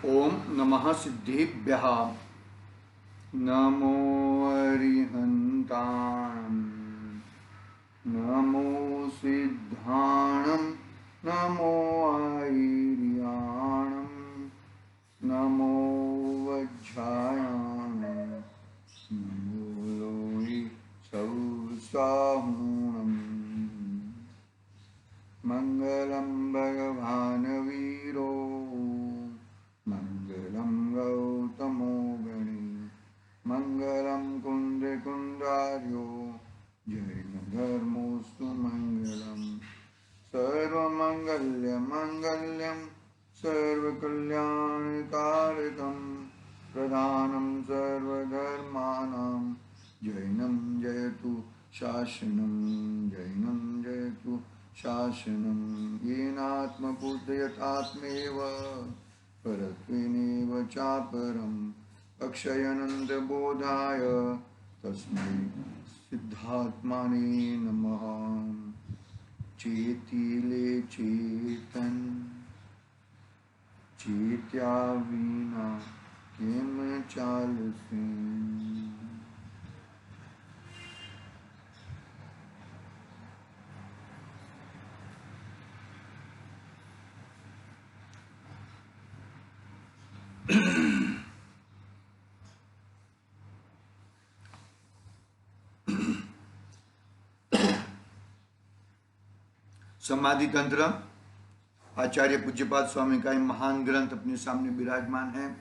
ओम नमः सिद्धेभ्यः। नमो अरिहन्ताणं, नमो सिद्धाणं, नमो ऐर्याणं, नमो वज्रायाणं, नमो लोहि सौसाहुणम्। मंगलम भगवान वीरो, मंगलम गौतमो गणी, मंगलम कुंद कुंडार्यो, जैन धर्मोस्तु मंगलम। सर्वमंगल्य मंगल्यम सर्वकल्याणकारकम, प्रधानं सर्वधर्माणां जैनं जयतु शासनं, जैनं जयतु शासनं। येनात्मबुद्धयतात्मेव परत्वेनेव चापरम् अक्षयनन्दबोधाय तस्मै सिद्धात्मने नमः। चेतिले चेतन, चेत्या विना केम चालसे। समाधि तंत्र आचार्य पूज्यपाद स्वामी का महान ग्रंथ अपने सामने विराजमान है।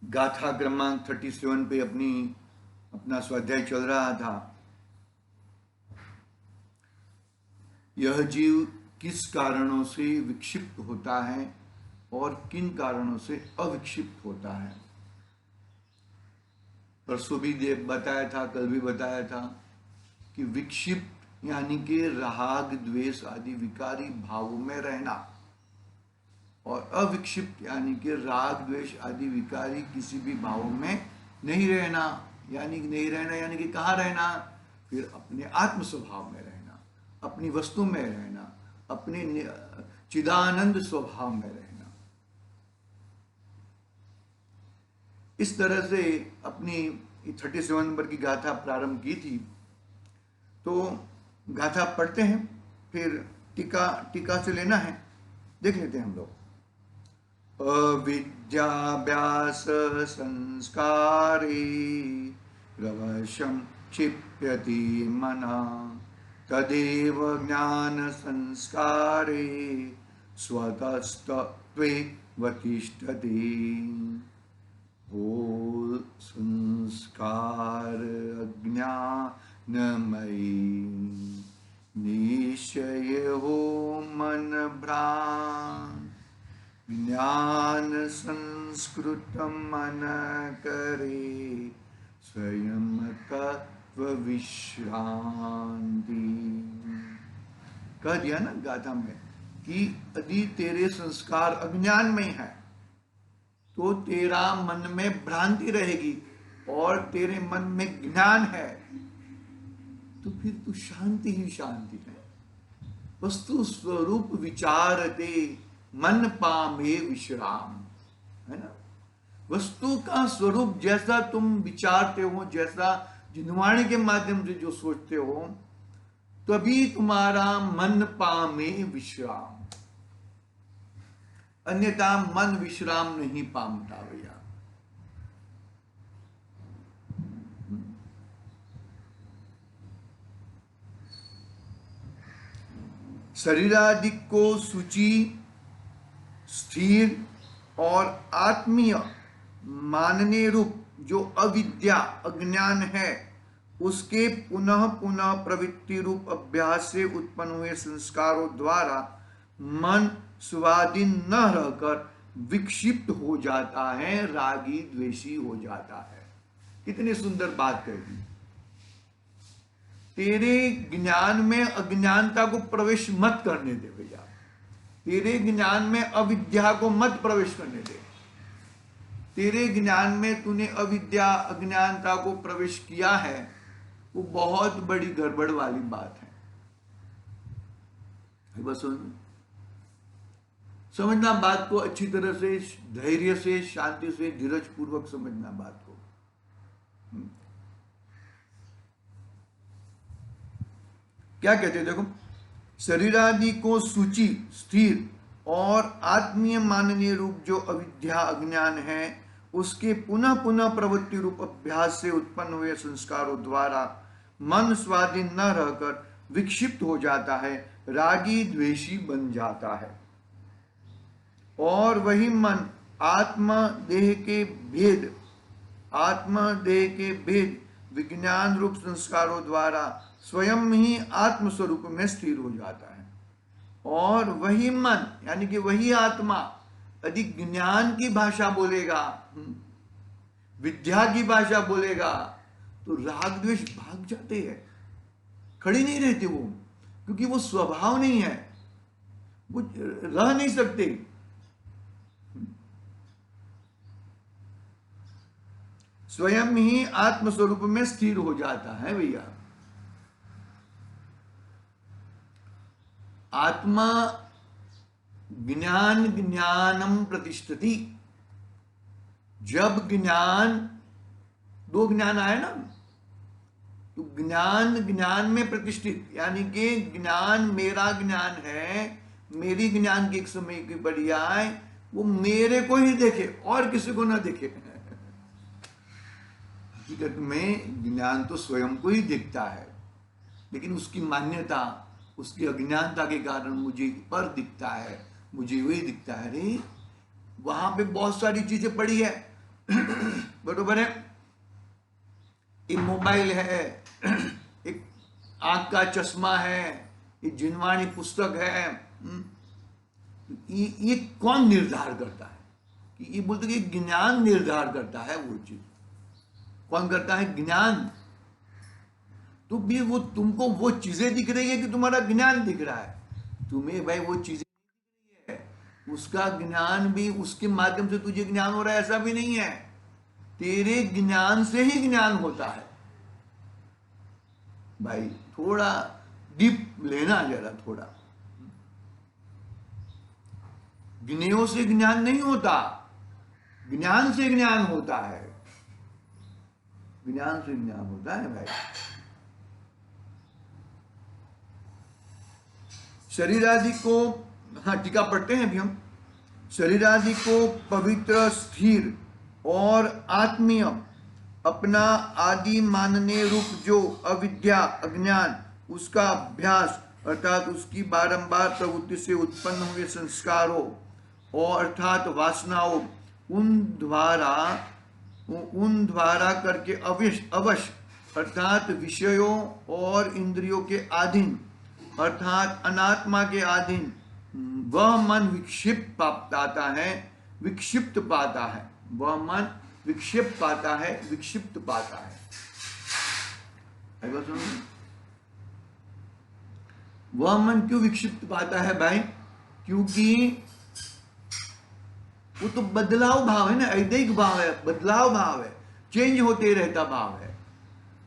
गाथा क्रमांक 37 पे अपना स्वाध्याय चल रहा था। यह जीव किस कारणों से विक्षिप्त होता है और किन कारणों से अविक्षिप्त होता है। परसों भी बताया था, कल भी बताया था कि विक्षिप्त यानी कि राग द्वेष आदि विकारी भावों में रहना, और अविक्षिप्त यानी कि राग द्वेष आदि विकारी किसी भी भावों में नहीं रहना। यानी कि कहाँ रहना? फिर अपने आत्म स्वभाव में रहना, अपनी वस्तु में रहना, अपने चिदानंद स्वभाव में रहना। इस तरह से अपनी 37 नंबर की गाथा प्रारंभ की थी। तो गाथा पढ़ते हैं, फिर टीका से लेना है, देख लेते हैं हम लोग। अविद्याभ्यास संस्कारे रवशं क्षिप्यति मना, तदेव ज्ञान संस्कारे स्वतस्त्वतिष्ठति। हो संस्कार अज्ञानमयी, निश्चय हो मन भ्रांत, ज्ञान संस्कृत मन करे, स्वयं तत्व विश्रांति। कह दिया ना गाथा में कि यदि तेरे संस्कार अज्ञान में है तो तेरा मन में भ्रांति रहेगी, और तेरे मन में ज्ञान है तो फिर तू शांति ही शांति है। वस्तु स्वरूप विचारते मन पामे विश्राम, है ना। वस्तु का स्वरूप जैसा तुम विचारते हो, जैसा जिनवाणी के माध्यम से जो सोचते हो, तभी तुम्हारा मन पामे विश्राम। अन्यथा मन विश्राम नहीं पामता भैया। शरीरादि को सूची, स्थिर और आत्मीय मानने रूप जो अविद्या अज्ञान है, उसके पुनः पुनः प्रवृत्ति रूप अभ्यास से उत्पन्न हुए संस्कारों द्वारा मन स्वाधीन न रहकर विक्षिप्त हो जाता है, रागी द्वेषी हो जाता है। कितनी सुंदर बात कह दी। तेरे ज्ञान में अज्ञानता को प्रवेश मत करने दे भैया। तेरे ज्ञान में अविद्या को मत प्रवेश करने दे। तेरे ज्ञान में तूने अविद्या अज्ञानता को प्रवेश किया है, वो बहुत बड़ी गड़बड़ वाली बात है। बस समझना बात को अच्छी तरह से, धैर्य से, शांति से, धीरज पूर्वक समझना बात को। क्या कहते हैं देखो, शरीरादि को सूची स्थिर और आत्मीय माननीय रूप जो अविद्या अज्ञान है, उसके पुनः पुनः प्रवृत्ति रूप अभ्यास से उत्पन्न हुए संस्कारों द्वारा मन स्वाधीन न रहकर विक्षिप्त हो जाता है, रागी द्वेषी बन जाता है। और वही मन आत्मा देह के भेद विज्ञान रूप संस्कारों द्वारा स्वयं ही आत्म स्वरूप में स्थिर हो जाता है। और वही मन यानी कि वही आत्मा यदि ज्ञान की भाषा बोलेगा, विद्या की भाषा बोलेगा, तो राग द्वेष भाग जाते हैं, खड़ी नहीं रहती वो, क्योंकि वो स्वभाव नहीं है, वो रह नहीं सकते। स्वयं ही आत्म स्वरूप में स्थिर हो जाता है भैया। आत्मा ज्ञानम प्रतिष्ठति। जब ज्ञान, दो ज्ञान आए ना, तो ज्ञान में प्रतिष्ठित, यानी कि ज्ञान मेरा ज्ञान है, मेरी ज्ञान की एक समय की बड़ियाई वो मेरे को ही देखे और किसी को ना देखे। हकीकत में ज्ञान तो स्वयं को ही दिखता है, लेकिन उसकी मान्यता, उसकी अज्ञानता के कारण मुझे पर दिखता है, मुझे वही दिखता है। अरे वहां पे बहुत सारी चीजें पड़ी है, बरोबर है, एक मोबाइल है, एक आंख का चश्मा है, एक जिनवाणी पुस्तक है। ये कौन निर्धार करता है? कि ये बोलते कि ज्ञान निर्धार करता है वो चीज। कौन करता है? ज्ञान। तो भी वो तुमको वो चीजें दिख रही है कि तुम्हारा ज्ञान दिख रहा है? तुम्हें भाई वो चीजें दिख रही है, उसका ज्ञान भी उसके माध्यम से तुझे ज्ञान हो रहा है, ऐसा भी नहीं है। तेरे ज्ञान से ही ज्ञान होता है भाई। थोड़ा डीप लेना जरा, थोड़ा। ज्ञेयों से ज्ञान नहीं होता, ज्ञान से ज्ञान होता है, ज्ञान से ज्ञान होता है भाई। शरीर आदि को, हाँ टीका पढ़ते हैं अभी हम। शरीर आदि को पवित्र, स्थिर और आत्मीय अपना आदि मानने रूप जो अविद्या अज्ञान, उसका अभ्यास अर्थात उसकी बारंबार प्रवृत्ति से उत्पन्न हुए संस्कारों और अर्थात वासनाओं, उन द्वारा करके अवश्य अर्थात विषयों और इंद्रियों के अधीन अर्थात अनात्मा के अधीन वह मन विक्षिप्त पाता है, विक्षिप्त पाता है। वह मन विक्षिप्त पाता है, विक्षिप्त पाता है। वह मन क्यों विक्षिप्त पाता है भाई? क्योंकि वो तो बदलाव भाव है ना, ऐदिक भाव है, बदलाव भाव है, चेंज होते रहता भाव है।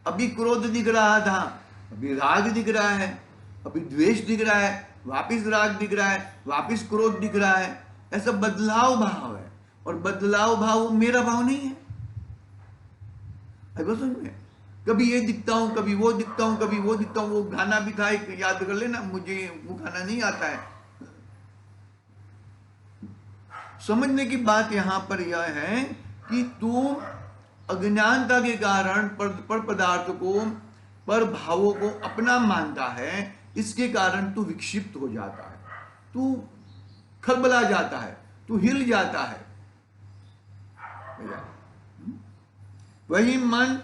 अभी क्रोध दिख रहा था, अभी राग दिख रहा है, अभी द्वेष दिख रहा है, वापिस राग दिख रहा है, वापिस क्रोध दिख रहा है। ऐसा बदलाव भाव है, और बदलाव भाव मेरा भाव नहीं है। समझ में? कभी ये दिखता हूं, कभी वो दिखता हूं, कभी वो दिखता हूं। वो गाना भी था, याद कर लेना, मुझे वो गाना नहीं आता है। समझने की बात यहां पर यह है कि तू अज्ञानता के कारण पर पदार्थ को, पर भावों को अपना मानता है, इसके कारण तू विक्षिप्त हो जाता है, तू खलबला जाता है, तू हिल जाता है। वही मन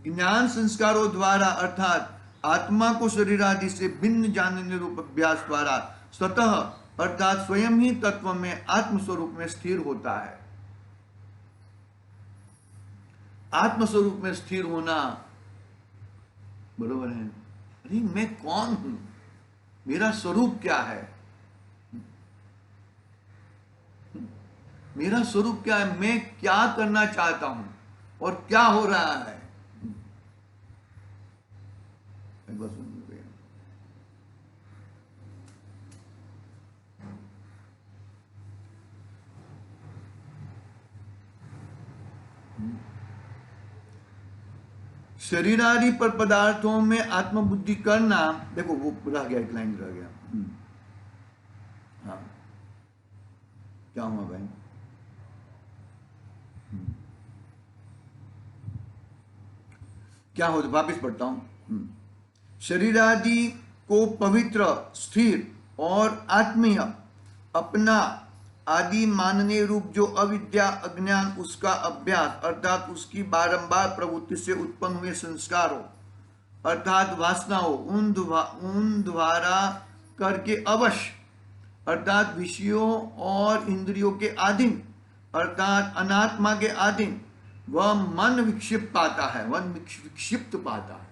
ज्ञान संस्कारों द्वारा अर्थात आत्मा को शरीर आदि से भिन्न जानने रूप अभ्यास द्वारा स्वतः अर्थात स्वयं ही तत्व में आत्मस्वरूप में स्थिर होता है। आत्मस्वरूप में स्थिर होना, बरोबर है? अरे मैं कौन हूं, मेरा स्वरूप क्या है, मेरा स्वरूप क्या है, मैं क्या करना चाहता हूं और क्या हो रहा है। बस शरीरादि पर पदार्थों में आत्मबुद्धि करना, देखो वो रह गया, एक लाइन रह गया। हाँ क्या हुआ भाई? क्या हो, वापिस पढ़ता हूं। शरीर आदि को पवित्र, स्थिर और आत्मीय अपना आदि मानने रूप जो अविद्या, अज्ञान, उसका अभ्यास अर्थात उसकी बारंबार प्रवृत्ति से उत्पन्न हुए संस्कारों अर्थात वासनाओं, उन द्वारा करके अवश्य अर्थात विषयों और इंद्रियों के अधीन अर्थात अनात्मा के अधीन वह मन विक्षिप्त पाता है, विक्षिप्त पाता है,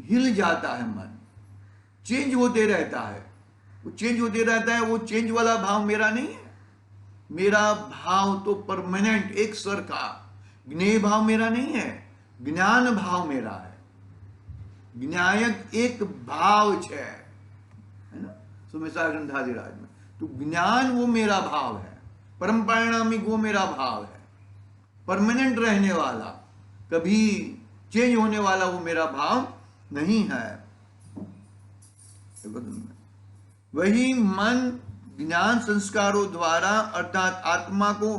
हिल जाता है, मन चेंज होते रहता है। वो चेंज होते रहता है, वो चेंज वाला भाव मेरा नहीं है। मेरा भाव तो परमानेंट एक स्वर का ज्ञेय भाव मेरा नहीं है, ज्ञान भाव मेरा है। ज्ञायक एक भाव है ना, सुमेशा ग्रंथादिराज में। तो ज्ञान वो मेरा भाव है, परम परिणामी वो मेरा भाव है, परमानेंट रहने वाला, कभी चेंज होने वाला वो मेरा भाव नहीं है। वही मन ज्ञान संस्कारों द्वारा अर्थात आत्मा को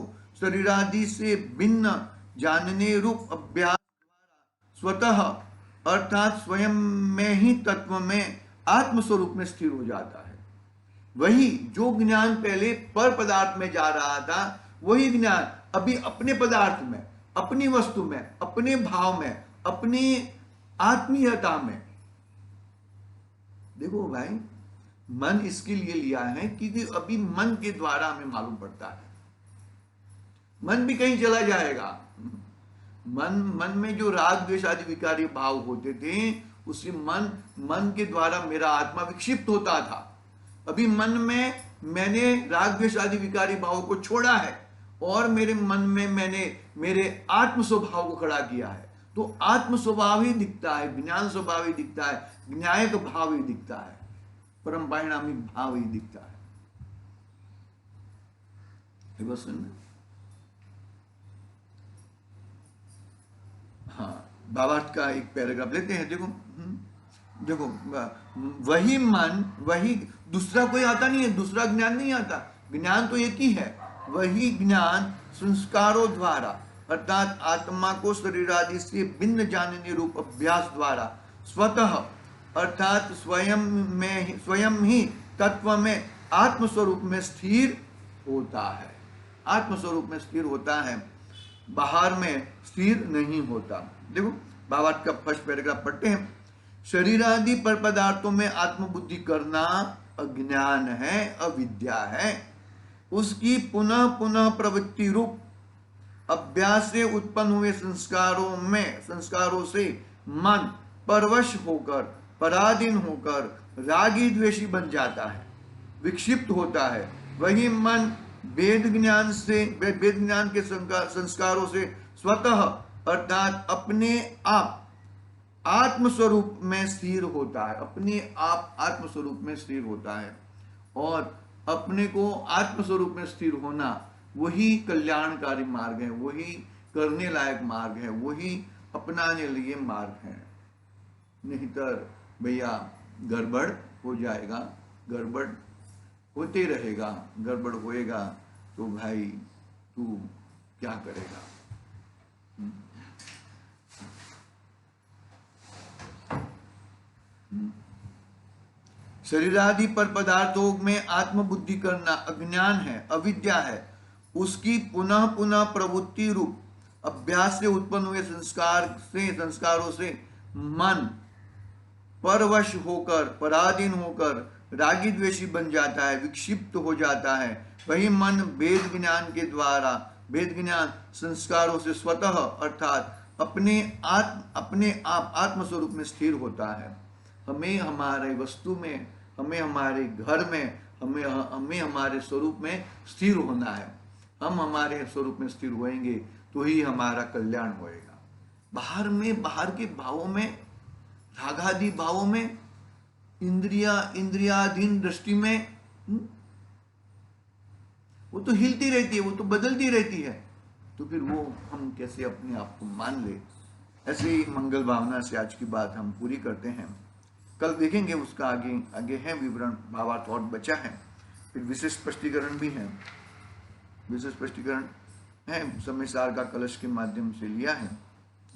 शरीरादि से भिन्न जानने रूप अभ्यास द्वारा स्वतः अर्थात स्वयं में ही तत्व में आत्मस्वरूप में स्थिर हो जाता है। वही जो ज्ञान पहले पर पदार्थ में जा रहा था, वही ज्ञान अभी अपने पदार्थ में, अपनी वस्तु में, अपने भाव में, अपनी आत्मीयता में। देखो भाई, मन इसके लिए लिया है क्योंकि अभी मन के द्वारा हमें मालूम पड़ता है। मन भी कहीं चला जाएगा। मन में जो राग द्वेष आदि विकारी भाव होते थे, उसी मन के द्वारा मेरा आत्मा विक्षिप्त होता था। अभी मन में मैंने राग द्वेष आदि विकारी भाव को छोड़ा है और मेरे मन में मैंने मेरे आत्म स्वभाव को खड़ा किया है। तो आत्म स्वभाव ही दिखता है, ज्ञान स्वभाव ही दिखता है, ज्ञायक भाव ही दिखता है, परम परिणामी भाव ही दिखता है। बस सुनना। हाँ, भावार्थ का एक पैराग्राफ लेते हैं। देखो वही मन, वही, दूसरा कोई आता नहीं है, दूसरा ज्ञान नहीं आता, ज्ञान तो एक ही है। वही ज्ञान संस्कारों द्वारा अर्थात आत्मा को शरीर आदि से भिन्न जानने रूप अभ्यास द्वारा स्वतः अर्थात स्वयं ही तत्व में आत्मस्वरूप में स्थिर होता है। आत्मस्वरूप में स्थिर होता है, बाहर में स्थिर नहीं होता। देखो भावार्थ का फर्स्ट पैराग्राफ पढ़ते हैं। शरीर आदि पर पदार्थों में आत्मबुद्धि करना अज्ञान है, अविद्या है। उसकी पुनः पुनः प्रवृत्ति रूप अभ्यास से उत्पन्न हुए संस्कारों से मन परवश होकर, पराधीन होकर रागी द्वेषी बन जाता है, विक्षिप्त होता है। वही मन वेद ज्ञान के संस्कारों से स्वतः अर्थात अपने आप आत्मस्वरूप में स्थिर होता है, अपने आप आत्मस्वरूप में स्थिर होता है। और अपने को आत्मस्वरूप में स्थिर होना वही कल्याणकारी मार्ग है, वही करने लायक मार्ग है, वही अपनाने लिए मार्ग है। नहीं तो भैया गड़बड़ हो जाएगा, गड़बड़ होते रहेगा, गड़बड़ होएगा तो भाई तू क्या करेगा। शरीरादि पर पदार्थों में आत्मबुद्धि करना अज्ञान है, अविद्या है। उसकी पुनः पुनः प्रवृत्ति रूप अभ्यास से उत्पन्न हुए संस्कारों से मन परवश होकर, पराधीन होकर रागी द्वेषी बन जाता है, विक्षिप्त हो जाता है। वही मन वेद ज्ञान संस्कारों से स्वतः अर्थात अपने आप आत्मस्वरूप में स्थिर होता है। हमें हमारे वस्तु में, हमें हमारे घर में, हमें हमारे स्वरूप में स्थिर होना है। हम हमारे स्वरूप में स्थिर होएंगे तो ही हमारा कल्याण होएगा। बाहर के भावों में, रागादि भावों में, इंद्रियाधीन दृष्टि में वो तो हिलती रहती है, वो तो बदलती रहती है। तो फिर वो हम कैसे अपने आप को मान ले, ऐसे ही मंगल भावना से आज की बात हम पूरी करते हैं। कल देखेंगे उसका आगे आगे है विवरण, भावार्थ और बचा है, फिर विशेष स्पष्टीकरण भी है। विशेष स्पष्टीकरण है सम्यसार का कलश के माध्यम से लिया है,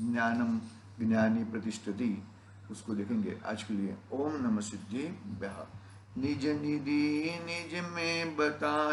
ज्ञानम ज्ञानी प्रतिष्ठति, उसको देखेंगे। आज के लिए ओम नमः सिद्धि। निज निधि निज में बता